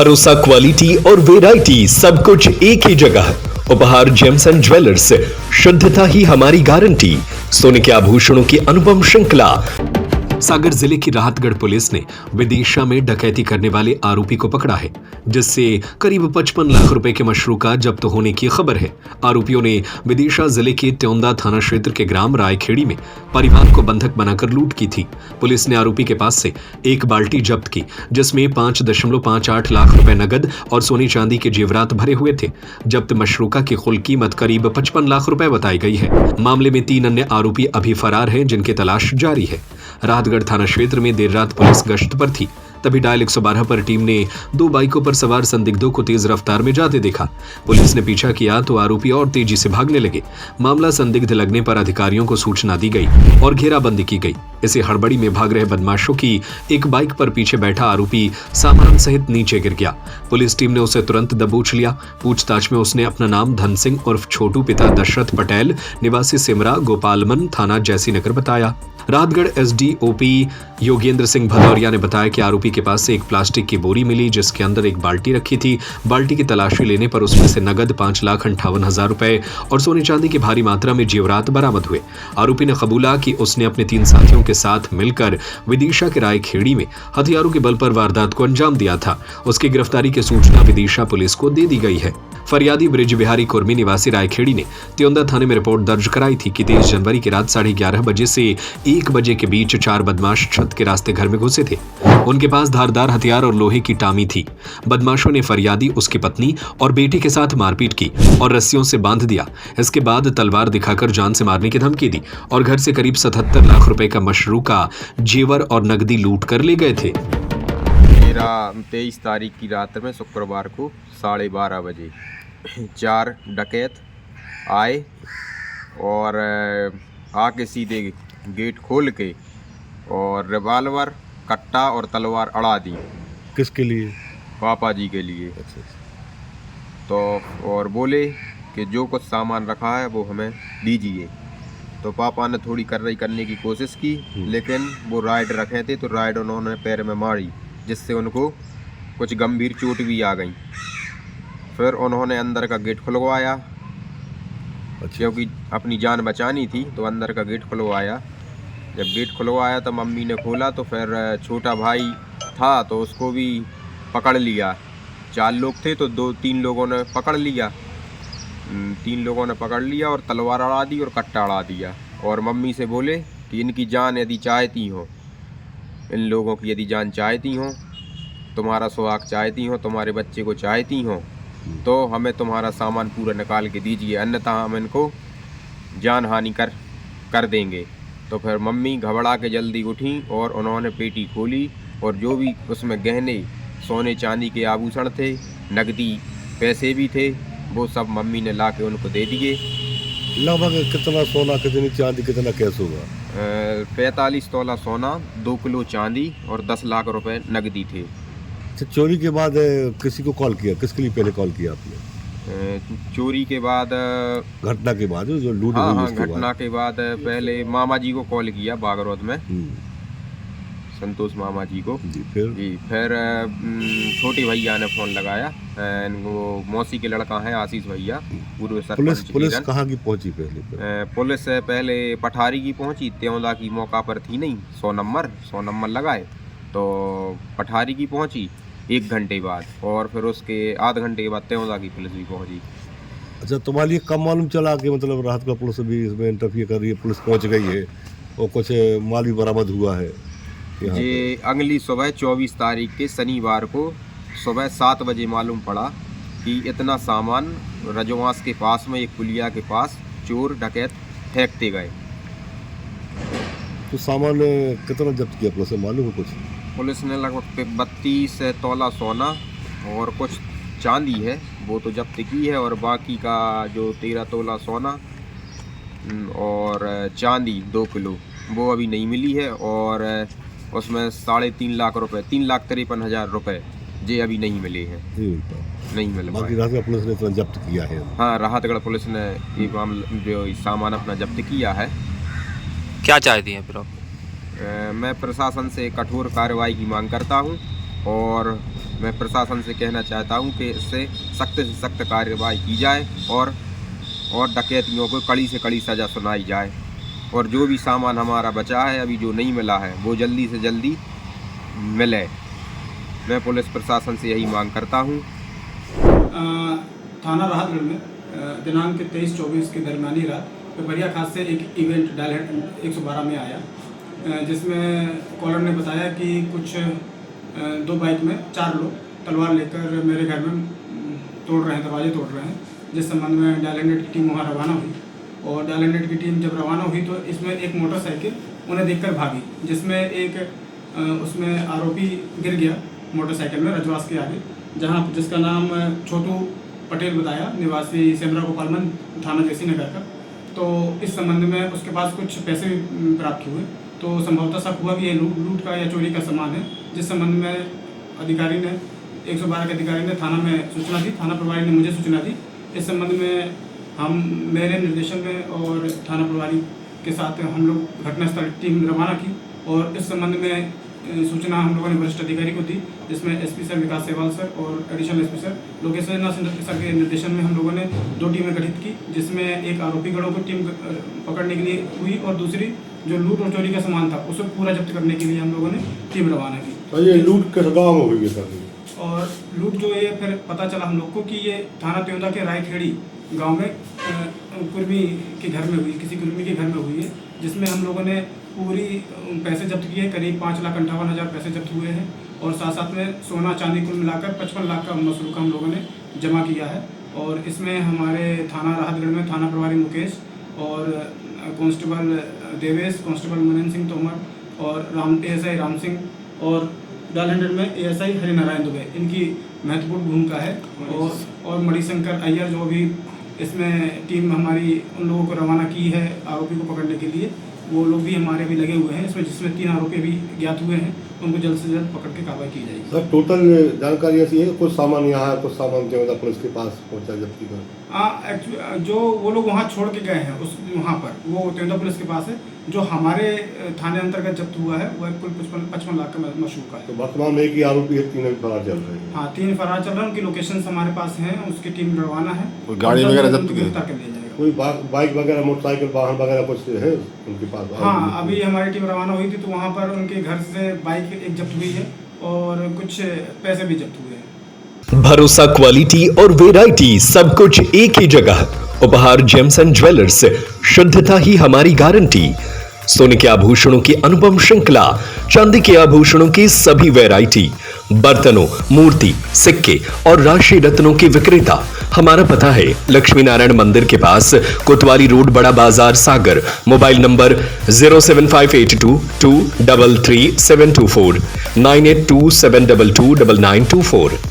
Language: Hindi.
भरोसा, क्वालिटी और वैरायटी सब कुछ एक ही जगह। उपहार जेम्स एंड ज्वेलर्स, शुद्धता ही हमारी गारंटी। सोने के आभूषणों की अनुपम श्रृंखला। सागर जिले की राहतगढ़ पुलिस ने विदिशा में डकैती करने वाले आरोपी को पकड़ा है, जिससे करीब 55 लाख रुपए के मशरूका जब्त होने की खबर है। आरोपियों ने विदिशा जिले के त्योंदा थाना क्षेत्र के ग्राम रायखेड़ी में परिवार को बंधक बनाकर लूट की थी। पुलिस ने आरोपी के पास से एक बाल्टी जब्त की, जिसमें 5.58 लाख रुपए नगद और सोने चांदी के जेवरात भरे हुए थे। जब्त मशरूका की कुल कीमत करीब 55 लाख रुपए बताई गई है। मामले में 3 अन्य आरोपी अभी फरार हैं, जिनकी तलाश जारी है। राहतगढ़ थाना क्षेत्र में देर रात पुलिस गश्त पर थी, तभी डायल 112 पर टीम ने 2 बाइकों पर सवार संदिग्धों को तेज रफ्तार में जाते देखा। पुलिस ने पीछा किया तो आरोपी और तेजी से भागने लगे। मामला संदिग्ध लगने पर अधिकारियों को सूचना दी गई और घेराबंदी की गई। इसे हड़बड़ी में भाग रहे बदमाशों की एक बाइक पर पीछे बैठा आरोपी सामान सहित नीचे गिर गया। पुलिस टीम ने उसे तुरंत दबोच लिया। पूछताछ में उसने अपना नाम धन सिंह उर्फ छोटू, पिता दशरथ पटेल, निवासी सिमरा, गोपालमन, थाना जैसीनगर बताया। राहतगढ़ एसडीओपी योगेंद्र सिंह भदौरिया ने बताया कि आरोपी के पास से एक प्लास्टिक की बोरी मिली, जिसके अंदर एक बाल्टी रखी थी। बाल्टी की तलाशी लेने पर उसमें से नगद 5,58,000 रुपए और सोने चांदी की भारी मात्रा में जेवरात बरामद हुए। आरोपी ने कबूला कि उसने अपने 3 साथियों के साथ मिलकर विदिशा के रायखेड़ी में हथियारों के बल पर वारदात को अंजाम दिया था। उसकी गिरफ्तारी की सूचना विदिशा पुलिस को दे दी गई है। फरियादी ब्रिज बिहारी कुर्मी निवासी रायखेड़ी ने त्योंदा थाने में रिपोर्ट दर्ज कराई थी कि 23 जनवरी की रात 11:30 बजे से 1 बजे के बीच 4 बदमाश छत के रास्ते घर में घुसे थे। उनके पास धारदार हथियार और लोहे की टामी थी। बदमाशों ने फरियादी, उसकी पत्नी और बेटे के साथ मारपीट की और रस्सियों से बांध दिया। इसके बाद तलवार दिखाकर जान से मारने की धमकी दी और घर से करीब 77 लाख रुपए का मशरूका, जेवर और नकदी लूट कर ले गए थे। 23 तारीख की रात में शुक्रवार को 12:30 बजे 4 डकैत आए और आके सीधे गेट खोल के और रिवाल्वर, कट्टा और तलवार अड़ा दी। किसके लिए? पापा जी के लिए। अच्छा। तो और बोले कि जो कुछ सामान रखा है वो हमें दीजिए। तो पापा ने थोड़ी कार्रवाई करने की कोशिश की, लेकिन वो राइड रखे थे तो राइड उन्होंने पैर में मारी, जिससे उनको कुछ गंभीर चोट भी आ गई। फिर उन्होंने अंदर का गेट खुलवाया। अच्छा। क्योंकि अपनी जान बचानी थी तो अंदर का गेट खुलवाया। जब गेट खुलवाया तो मम्मी ने खोला तो फिर छोटा भाई था तो उसको भी पकड़ लिया। 4 लोग थे तो 2-3 लोगों ने पकड़ लिया। 3 लोगों ने पकड़ लिया और तलवार अड़ा दी और कट्टा अड़ा दिया। और मम्मी से बोले कि इनकी जान यदि चाहती हो, इन लोगों की यदि जान चाहती हो, तुम्हारा सुहाग चाहती हो, तुम्हारे बच्चे को चाहती हो, तो हमें तुम्हारा सामान पूरा निकाल के दीजिए, अन्यथा हम इनको जान हानि कर देंगे। तो फिर मम्मी घबरा के जल्दी उठी और उन्होंने पेटी खोली और जो भी उसमें गहने, सोने चांदी के आभूषण थे, नकदी पैसे भी थे, वो सब मम्मी ने ला के उनको दे दिए। लगभग कितना सोना, कितनी चांदी, कितना कैश होगा? 45 तोला सोना, 2 किलो चांदी और 10 लाख रुपए नकदी थे। चोरी के बाद किसी को कॉल किया? किसके लिए पहले कॉल किया आपने? चोरी के बाद, घटना के बाद जो लूट हाँ हुई हाँ, उसके घटना के बाद पहले मामा जी को कॉल किया बागरौद में, संतोष मामा जी को जी। फिर छोटे भैया ने फ़ोन लगाया। वो मौसी के लड़का है आशीष भैया, पूर्व सरपंच। पुलिस कहाँ की पहुंची पहले? पुलिस पहले पठारी की पहुंची, त्योंदा की मौका पर थी नहीं। 100 नंबर लगाए तो पठारी की पहुंची 1 घंटे बाद, और फिर उसके आधे घंटे के बाद त्योंदा की पुलिस भी पहुंची। अच्छा, तुम्हारे लिए कब मालूम चला कि मतलब राहतगढ़ पुलिस भी इसमें इंटरफियर कर रही है, पुलिस पहुंच गई है और कुछ माल भी बरामद हुआ है? ये अगली सुबह 24 तारीख के शनिवार को सुबह 7 बजे मालूम पड़ा कि इतना सामान रजवास के पास में एक पुलिया के पास चोर डकैत फेंकते गए। तो सामान कितना जब्त किया पुलिस ने, मालूम है कुछ? पुलिस ने लगभग 32 तोला सोना और कुछ चांदी है वो तो जब्त की है, और बाकी का जो 13 तोला सोना और चांदी 2 किलो वो अभी नहीं मिली है। और उसमें 3.5 लाख रुपए, 3,53,000 रुपए ये अभी नहीं मिले हैं, नहीं मिले। बाकी राहतगढ़ पुलिस ने इतना जब्त किया है? हाँ, राहतगढ़ पुलिस ने ये जो सामान अपना जब्त किया है। क्या चाहती हैं फिर आप? मैं प्रशासन से कठोर कार्रवाई की मांग करता हूं और मैं प्रशासन से कहना चाहता हूं कि इससे सख्त से सख्त कार्रवाई की जाए और डकैतियों को कड़ी से कड़ी सज़ा सुनाई जाए और जो भी सामान हमारा बचा है अभी जो नहीं मिला है वो जल्दी से जल्दी मिले। मैं पुलिस प्रशासन से यही मांग करता हूं। थाना राहतगढ़ में दिनांक 23-24 के दरमियानी रात पिपरिया खास से एक इवेंट डायल 112 में आया, जिसमें कॉलर ने बताया कि कुछ 2 बाइक में 4 लोग तलवार लेकर मेरे घर में तोड़ रहे हैं, दरवाजे तोड़ रहे हैं। जिस संबंध में डायल 100 की टीम वहाँ रवाना हुई और डायल 100 की टीम जब रवाना हुई तो इसमें एक मोटरसाइकिल उन्हें देखकर भागी, जिसमें एक उसमें आरोपी गिर गया मोटरसाइकिल में रजवास के आगे, जहाँ जिसका नाम छोटू पटेल बताया, निवासी सेमरा गोपालमन थाना जैसी नगर का। तो इस संबंध में उसके पास कुछ पैसे भी प्राप्त हुए, तो संभवतः शक हुआ कि ये लूट का या चोरी का सामान है। जिस संबंध में अधिकारी ने 112 के अधिकारी ने थाना में सूचना दी, थाना प्रभारी ने मुझे सूचना दी। इस संबंध में हम मेरे निर्देशन में और थाना प्रभारी के साथ हम लोग घटनास्थल टीम रवाना की और इस संबंध में सूचना हम लोगों ने वरिष्ठ अधिकारी को दी, जिसमें एसपी सर विकास सेवाल सर और additional SP sir location sir के निर्देशन में हम लोगों ने 2 टीमें गठित की, जिसमें एक आरोपी गणों की टीम पकड़ने के लिए हुई और दूसरी जो लूट और चोरी का सामान था उसे पूरा जब्त करने के लिए हम लोगों ने टीम रवाना की। तो ये लूट किस गाँव में हुई है सर? और लूट जो ये फिर पता चला हम लोग को कि ये थाना त्योंदा के रायखेड़ी गांव में कुर्मी के घर में हुई, किसी कुर्मी के घर में हुई है, जिसमें हम लोगों ने पूरी पैसे जब्त किए, करीब 5,58,000 पैसे जब्त हुए हैं और साथ साथ में सोना चांदी कुल मिलाकर 55 लाख का मसरूका हम लोगों ने जमा किया है। और इसमें हमारे थाना राहतगढ़ में थाना प्रभारी मुकेश और कांस्टेबल देवेश, कांस्टेबल मनन सिंह तोमर और एएसआई राम सिंह और डायल 100 में एएसआई हरिनारायण दुबे, इनकी महत्वपूर्ण भूमिका है। और मणिशंकर अय्यर जो भी इसमें टीम हमारी उन लोगों को रवाना की है आरोपी को पकड़ने के लिए, वो लोग भी हमारे भी लगे हुए हैं इसमें, जिसमें 3 आरोपी भी ज्ञात हुए हैं, उनको जल्द से जल्द पकड़ के कार्रवाई की जाएगी। सर टोटल जानकारी ऐसी है, कुछ सामान यहाँ है, कुछ सामान जो पुलिस के पास पहुँचा जब्ती कर? हाँ, जो वो लोग वहाँ छोड़ के गए हैं उस वहाँ पर वो त्योंदा पुलिस के पास है। जो हमारे थाने अंतर्गत जब्त हुआ है वह कुल 55 लाख का मशरूका है। तो वर्तमान में एक ही आरोपी है, 3 फरार चल रहे हैं। हाँ, 3 फरार चल रहे हैं, उनकी लोकेशन हमारे पास है, उसकी टीम रवाना है। कोई गाड़ी वगैरह जब्त गिरफ्तार कर लिया जाएगा। कोई बाइक वगैरह, मोटरसाइकिल, वाहन वगैरह कुछ है उनके पास? हाँ, अभी हमारी टीम रवाना हुई थी तो वहाँ पर उनके घर से बाइक एक जब्त हुई है और कुछ पैसे भी जब्त हुए हैं। भरोसा, क्वालिटी और वैरायटी सब कुछ एक ही जगह। उपहार जेम्स एंड ज्वेलर्स, शुद्धता ही हमारी गारंटी। सोने के आभूषणों की अनुपम श्रृंखला, चांदी के आभूषणों की सभी वैरायटी, बर्तनों, मूर्ति, सिक्के और राशि रत्नों के विक्रेता। हमारा पता है लक्ष्मी नारायण मंदिर के पास, कोतवाली रोड, बड़ा बाजार, सागर। Mobile number 07582 233 724 982 722 9924।